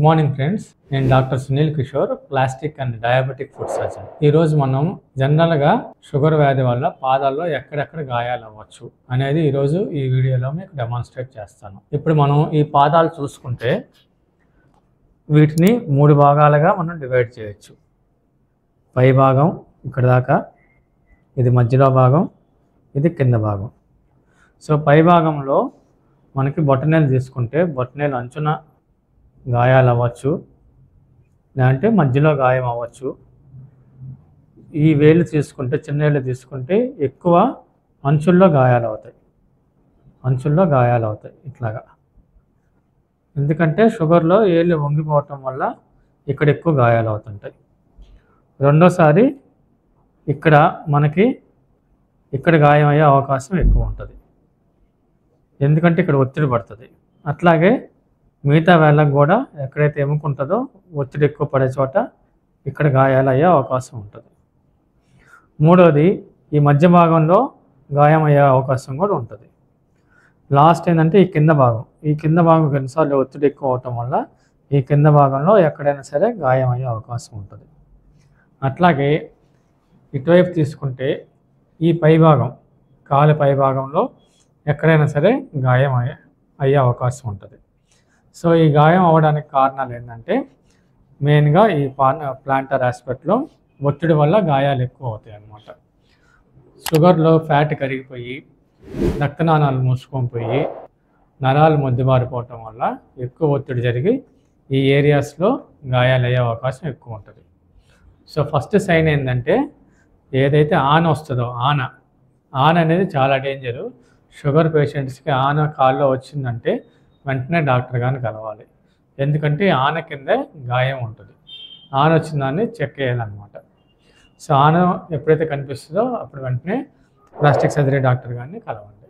Morning friends, నేను doctor Sunil Kishore, plastic and diabetic food surgeon. ఈరోజు మనం జనరల్గా షుగర్ వ్యాధి వల్ల పాదాల్లో ఎక్కడెక్కడ గాయాలు అవ్వచ్చు అనేది ఈరోజు ఈ వీడియోలో మీకు డెమాన్స్ట్రేట్ చేస్తాను. ఇప్పుడు మనం ఈ పాదాలు చూసుకుంటే వీటిని 3 భాగాలుగా మనం డివైడ్ చేయొచ్చు. పై భాగం ఇక్కడ దాకా, ఇది మధ్యలో భాగం, ఇది కింద భాగం. సో పై భాగంలో మనకి బొటనవేలు తీసుకుంటే బొటనవేలు అంచున గాయాలు అవ్వచ్చు, లేదంటే మధ్యలో గాయం అవ్వచ్చు. ఈ వేలు తీసుకుంటే, చిన్న వేలు తీసుకుంటే ఎక్కువ అంచుల్లో గాయాలు అవుతాయి ఇట్లాగా. ఎందుకంటే షుగర్లో ఏళ్ళు వంగిపోవటం వల్ల ఇక్కడ ఎక్కువ గాయాలు అవుతుంటాయి. రెండోసారి ఇక్కడ గాయం అయ్యే అవకాశం ఎక్కువ ఉంటుంది, ఎందుకంటే ఇక్కడ ఒత్తిడి పడుతుంది. అట్లాగే మిగతా వేళ్ళకు కూడా ఎక్కడైతే ఎముకుంటుందో ఒత్తిడి ఎక్కువ పడే చోట ఇక్కడ గాయాలు అయ్యే అవకాశం ఉంటుంది. మూడోది, ఈ మధ్య భాగంలో గాయం అయ్యే అవకాశం కూడా ఉంటుంది. లాస్ట్ ఏంటంటే ఈ కింద భాగం కొన్నిసార్లు ఒత్తిడి ఎక్కువ అవటం వల్ల ఈ కింద భాగంలో ఎక్కడైనా సరే గాయం అయ్యే అవకాశం ఉంటుంది. అట్లాగే ఇటువైపు తీసుకుంటే ఈ పైభాగం, కాలు పై భాగంలో ఎక్కడైనా సరే గాయం అయ్యే అవకాశం ఉంటుంది. సో ఈ గాయం అవ్వడానికి కారణాలు ఏంటంటే మెయిన్గా ఈ ప్లాంటర్ ఆస్పెక్ట్లో ఒత్తిడి వల్ల గాయాలు ఎక్కువ అవుతాయి అన్నమాట. షుగర్లో ఫ్యాట్ కరిగిపోయి రక్తనాళాలు మూసుకొని పోయి నరాలు మొద్దుబారిపోవటం వల్ల ఎక్కువ ఒత్తిడి జరిగి ఈ ఏరియాస్లో గాయాలు అయ్యే అవకాశం ఎక్కువ ఉంటుంది. సో ఫస్ట్ సైన్ ఏంటంటే ఏదైతే ఆన వస్తుందో ఆన అనేది చాలా డేంజరు. షుగర్ పేషెంట్స్కి ఆన కాల్లో వచ్చిందంటే వెంటనే డాక్టర్ గారిని కలవాలి, ఎందుకంటే ఆన కిందే గాయం ఉంటుంది. ఆన వచ్చిన దాన్ని చెక్ చేయాలన్నమాట. సో ఆన ఎప్పుడైతే కనిపిస్తుందో అప్పుడు వెంటనే ప్లాస్టిక్ సర్జరీ డాక్టర్ గారిని కలవండి.